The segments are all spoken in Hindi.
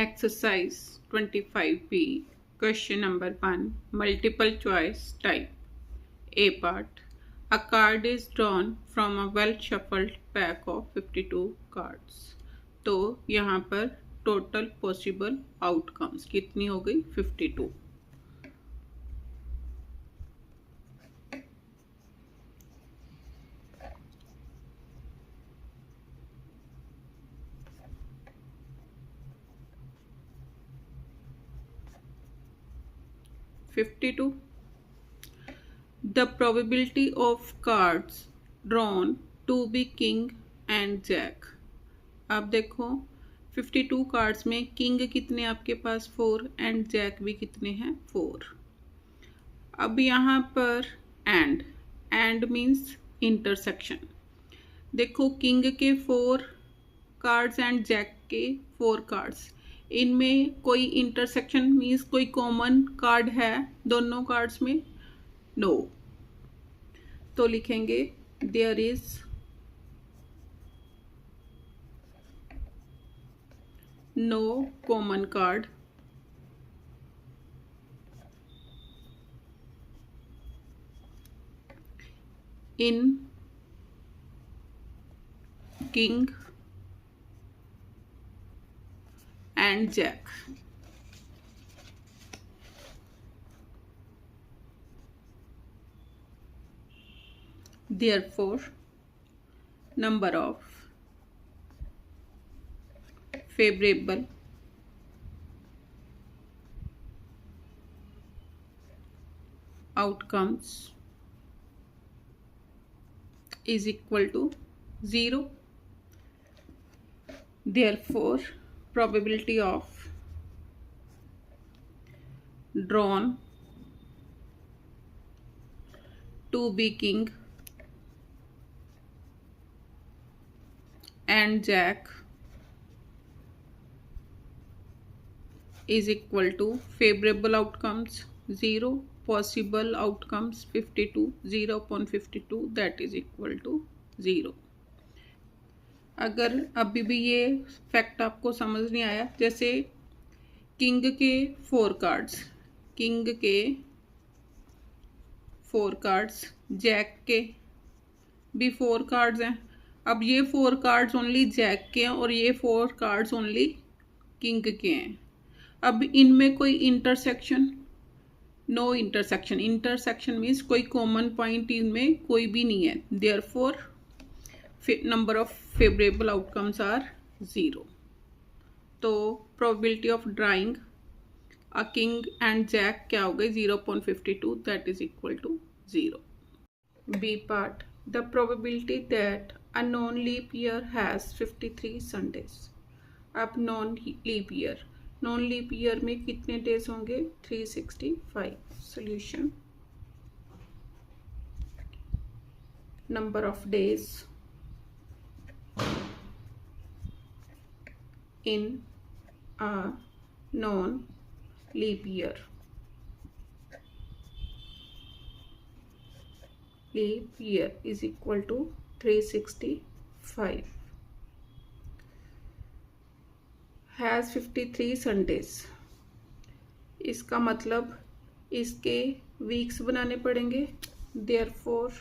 Exercise 25B. Question number 1. Multiple choice type. A part. A card is drawn from a well shuffled pack of 52 cards. तो यहाँ पर टोटल पॉसिबल आउटकम्स कितनी हो गई? 52. The probability of cards drawn to be king and jack. अब देखो 52 कार्ड्स में किंग कितने आपके पास? 4 एंड जैक भी कितने हैं? 4. अब यहाँ पर एंड मीन्स इंटरसेक्शन. देखो किंग के 4 कार्ड्स एंड जैक के 4 कार्ड्स, इनमें कोई इंटरसेक्शन मीन्स कोई कॉमन कार्ड है दोनों कार्ड्स में? नो. तो लिखेंगे there is no common card in king and jack. Therefore, number of favorable outcomes is equal to 0. Therefore, probability of drawn to be king and jack is equal to favorable outcomes 0, possible outcomes 52, 0 upon 52, that is equal to 0. अगर अभी भी ये फैक्ट आपको समझ नहीं आया, जैसे किंग के 4 कार्ड्स, किंग के 4 कार्ड्स, जैक के भी 4 कार्ड्स हैं. अब ये 4 कार्ड्स ओनली जैक के हैं और ये 4 कार्ड्स ओनली किंग के हैं. अब इनमें कोई intersection? No intersection. Intersection means कोई कॉमन पॉइंट इनमें कोई भी नहीं है. Therefore number of favourable outcomes are 0. तो probability of drawing a king and jack क्या हो गई? 0.52, that is equal to 0. B part. The probability that a non-leap year has 53 Sundays. अब non-leap year में कितने डेज होंगे? 365. Solution. Number of days in a non-leap year. Leap year is equal to 365. Has 53 Sundays. इसका मतलब इसके वीक्स बनाने पड़ेंगे. Therefore,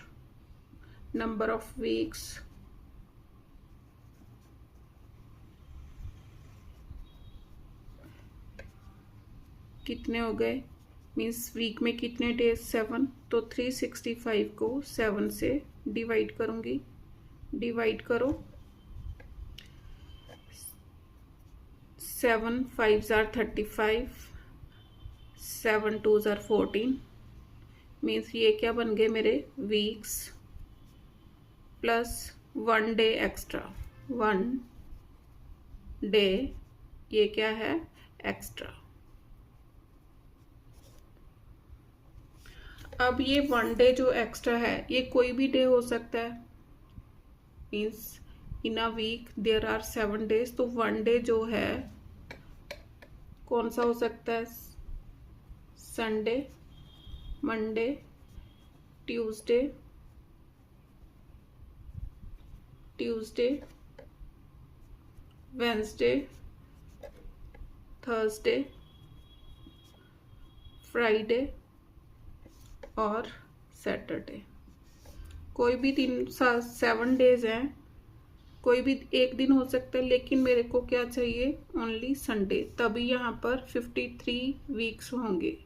number of weeks कितने हो गए? मीन्स वीक में कितने डेज? 7. तो 365 को 7 से डिवाइड करूंगी. डिवाइड करो. 7 5s are 35, 7 2s are 14. Means ये क्या बन गए मेरे? Weeks plus 1 day extra. 1 day ये क्या है? एक्स्ट्रा. अब ये 1 डे जो एक्स्ट्रा है ये कोई भी डे हो सकता है. Means in a week there are 7 days. तो 1 डे जो है कौन सा हो सकता है? Sunday, Monday, Tuesday, Wednesday, Thursday, Friday और सैटरडे। कोई भी 7 डेज हैं, कोई भी एक दिन हो सकता है, लेकिन मेरे को क्या चाहिए, ओनली संडे। तभी यहाँ पर 53 वीक्स होंगे,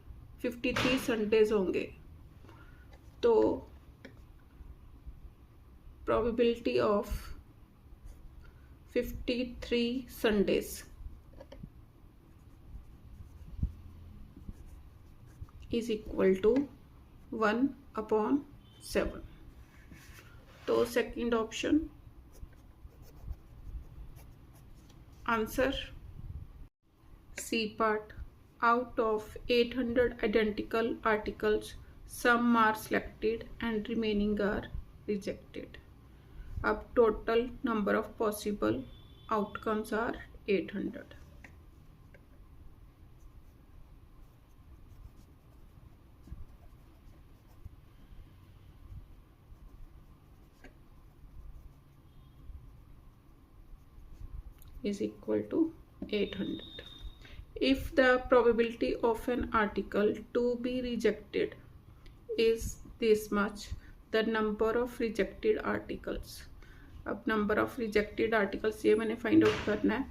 53 संडेज होंगे। तो probability of 53 Sundays is equal to 1/7। तो second option answer C part. Out of 800 identical articles, some are selected and remaining are rejected. अब total number of possible outcomes are 800. is equal to 800. If the probability of an article to be rejected is this much, the number of rejected articles, अब number of rejected articles ये मैंने फाइंड आउट करना है।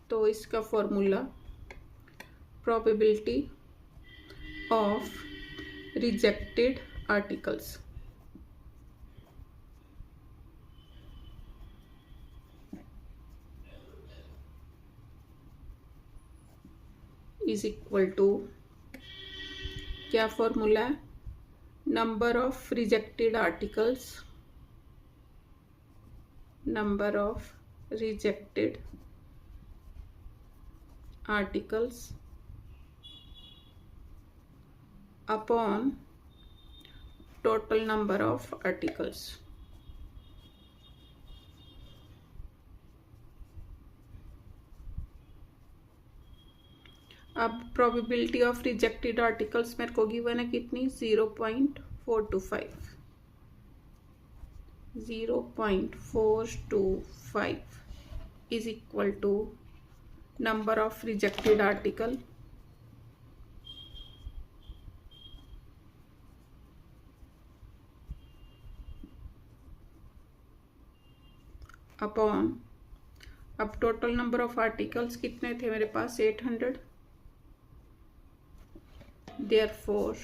तो इसका formula probability of rejected articles is equal to, क्या फॉर्मूला है, number of rejected articles, number of rejected articles upon total number of articles. अब प्रोबेबिलिटी ऑफ रिजेक्टेड आर्टिकल्स मेरे को गिवन है कितनी, 0.425, 0.425 is equal to number of rejected article upon, अब टोटल नंबर ऑफ आर्टिकल्स कितने थे मेरे पास, 800। Therefore,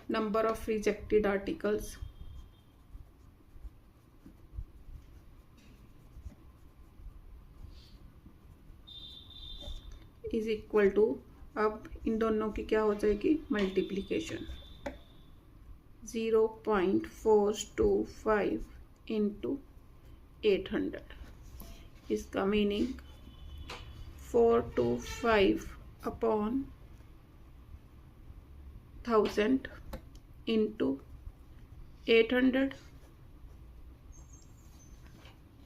number of rejected articles is equal to, अब इन दोनों की क्या हो जाएगी, मल्टीप्लीकेशन, 0.425 इंटू 800। इसका मीनिंग 425 अपॉन 1000 इंटू 800,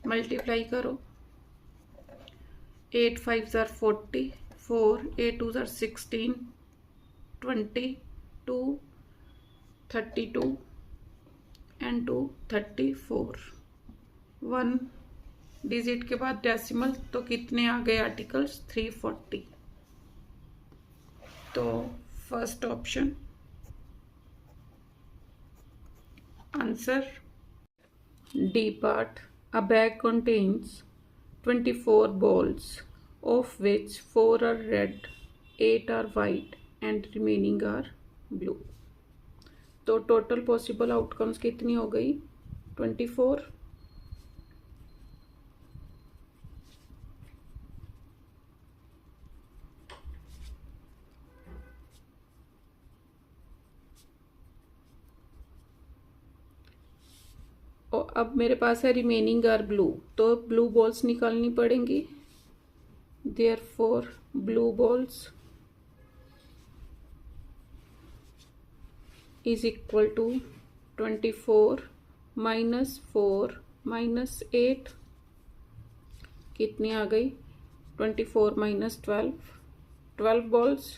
मल्टीप्लाई करो, 8 5 ज़ार 40, 4 8 2 ज़ार 16, 22 32 एंड 2 34, 1 डिजिट के बाद डेसिमल, तो कितने आ गए आर्टिकल्स, 340। तो first option answer D part. A bag contains 24 balls, of which 4 are red, 8 are white and remaining are blue. तो टोटल पॉसिबल आउटकम्स कितनी हो गई, 24। और अब मेरे पास है रिमेनिंग आर ब्लू, तो ब्लू बॉल्स निकालनी पड़ेंगी। Therefore blue balls is equal to 24 minus 4 minus 8, कितनी आ गई, 24 minus 12 balls।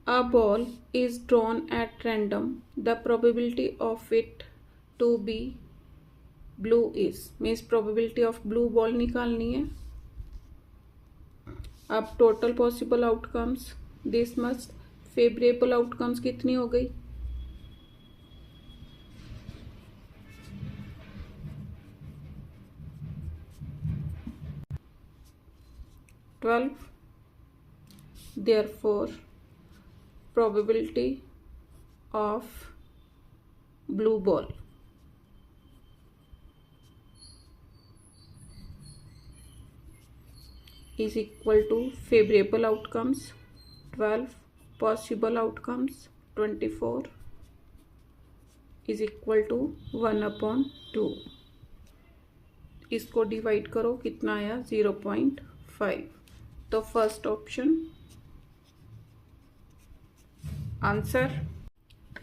A ball is drawn at random. The probability of it to be blue is means probability of blue ball निकालनी है। अब total possible outcomes, this must favourable outcomes कितनी हो गई, 12। therefore probability of blue ball is equal to favorable outcomes 12, possible outcomes 24 is equal to 1/2। इसको डिवाइड करो, कितना आया 0.5। तो first option answer.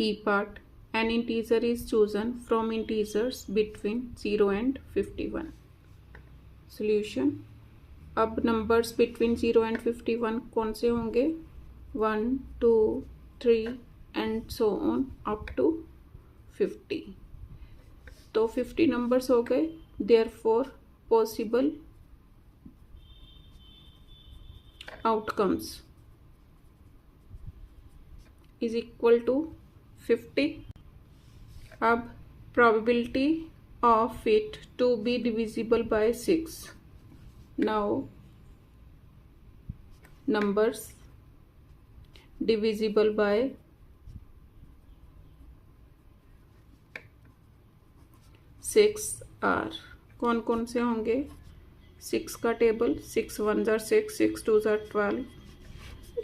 E part, an integer is chosen from integers between 0 and 51। Solution, अब नंबर्स बिटवीन 0 एंड 51 कौन से होंगे, 1 2 3 and so on up to 50। तो 50 नंबर्स हो गए। Therefore possible outcomes is equal to 50। अब probability of it to be divisible by 6। now numbers divisible by 6 are कौन कौन से होंगे, 6 का टेबल, 6 1 जार 6, 6 2 जार 12,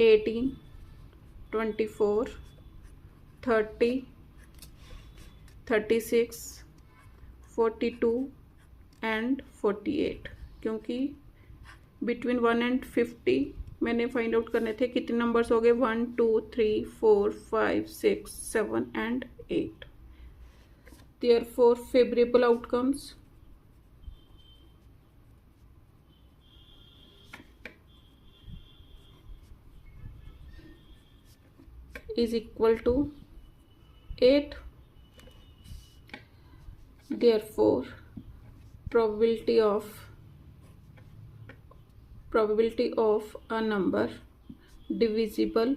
18 24 30 36 42 एंड 48। क्योंकि बिटवीन 1 एंड 50 मैंने फाइंड आउट करने थे, कितने नंबर्स हो गए, 1 2 3 4 5 6 7 and 8। Therefore favourable outcomes is equal to 8। therefore probability of a number divisible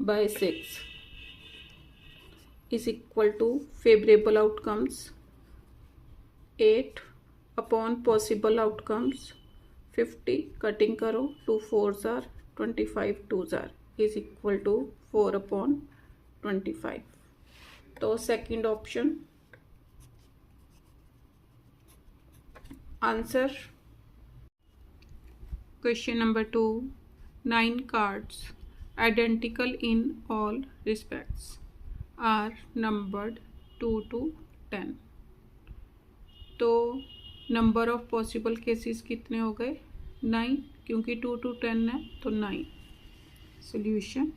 by 6 is equal to favorable outcomes 8 upon possible outcomes 50। Cutting करो, 2 4s are 25, 2s are is equal to 4/25। तो second option answer. Question number 2, 9 cards identical in all respects are numbered 2 to 10। तो नंबर ऑफ पॉसिबल केसेस कितने हो गए, 9, क्योंकि 2 to 10 है तो 9। Solution,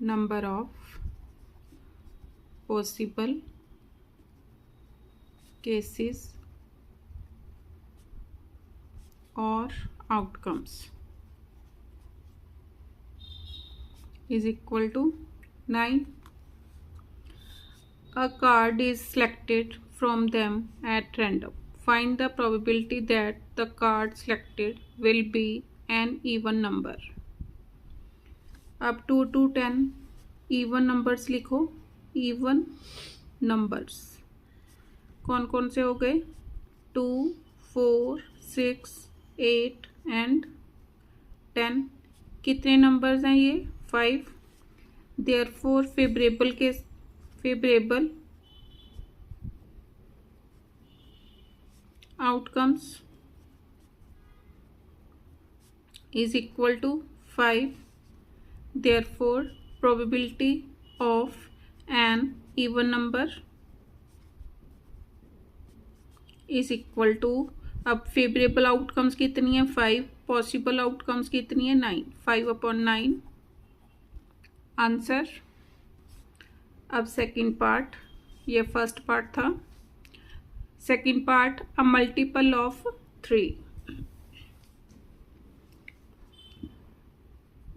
number of possible cases और outcomes is equal to 9। A card is selected from them at random. Find the probability that the card selected will be an even number। अब 2 to 10 even numbers लिखो। even numbers कौन कौन से हो गए, 2 4 6 8 एंड 10। कितने नंबर्स हैं ये, 5। Therefore favourable outcomes is equal to 5। therefore probability of an even number is equal to, अब फेवरेबल आउटकम्स कितनी है, 5। पॉसिबल आउटकम्स कितनी है, 9। 5/9 आंसर। अब सेकंड पार्ट, ये फर्स्ट पार्ट था। Second part, a multiple of 3।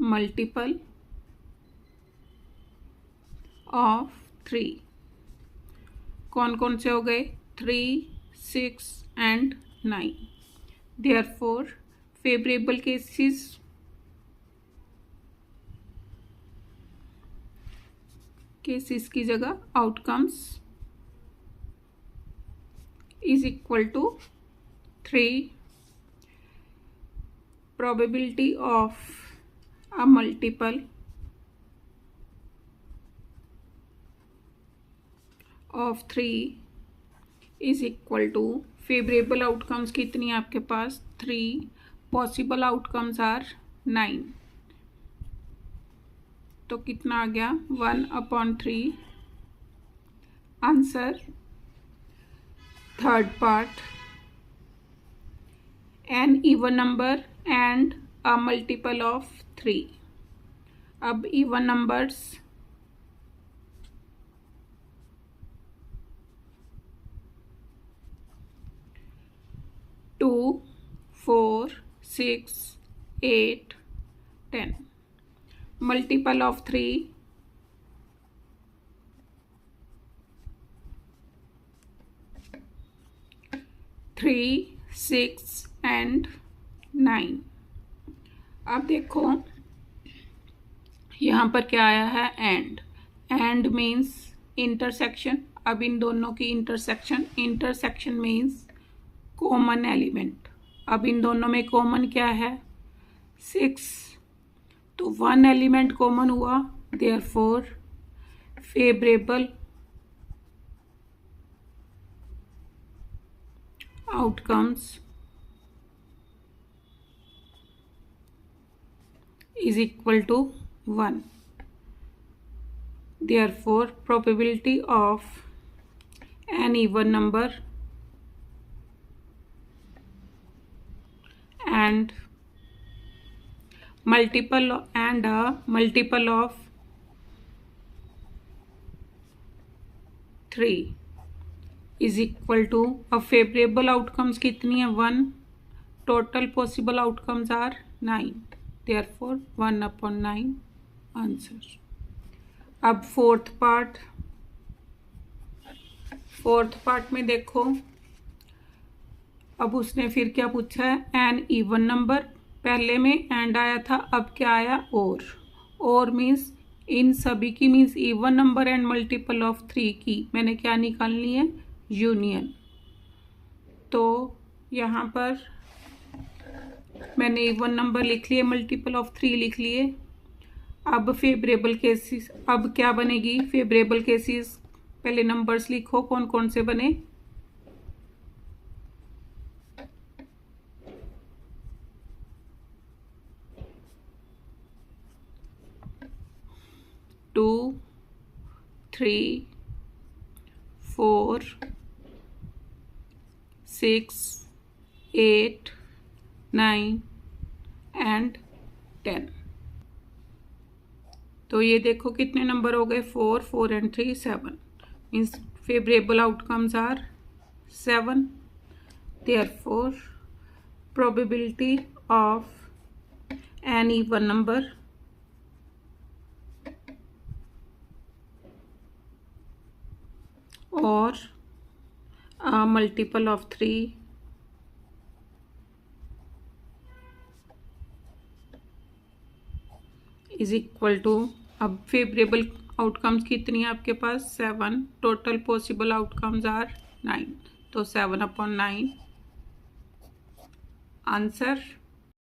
Multiple of 3। कौन कौन से हो गए? 3, 6 एंड 9। देयरफॉर फेवरेबल केसेस की जगह outcomes is equal to 3 probability of a multiple of 3 is equal to favorable outcomes कितनी है आपके पास? 3, possible outcomes are 9। तो कितना आ गया? 1/3। Answer third part, an even number and a multiple of 3। अब even numbers two, 4, 6, 8, 10। Multiple of 3 3, 6 and 9। अब देखो यहाँ पर क्या आया है? And means intersection. अब इन दोनों की इंटरसेक्शन मीन्स कॉमन एलिमेंट। अब इन दोनों में कॉमन क्या है? 6। तो 1 एलिमेंट कॉमन हुआ, therefore favourable outcomes is equal to 1। Therefore probability of an even number and a multiple of 3 is equal to, अब favorable outcomes कितनी है? 1। total possible outcomes are 9। therefore 1/9 आंसर। अब फोर्थ पार्ट में देखो, अब उसने फिर क्या पूछा है? An even number. पहले में एंड आया था, अब क्या आया? और मीन्स इन सभी की means even number and multiple of 3 की मैंने क्या निकालनी है? यूनियन। तो यहाँ पर मैंने इवन नंबर लिख लिए, मल्टीपल ऑफ 3 लिख लिए। अब फेवरेबल केसेस, अब क्या बनेगी? फेवरेबल केसेस पहले नंबर्स लिखो कौन कौन से बने। 2, 3, 4, 6, 8, 9 एंड 10। तो ये देखो कितने नंबर हो गए? 4, 4 and 3, 7। Means favourable outcomes are 7। Therefore probability of an even number or a multiple of 3 is equal to, अब फेवरेबल आउटकम्स कितनी है आपके पास? 7। Total possible outcomes are 9। तो 7/9 आंसर।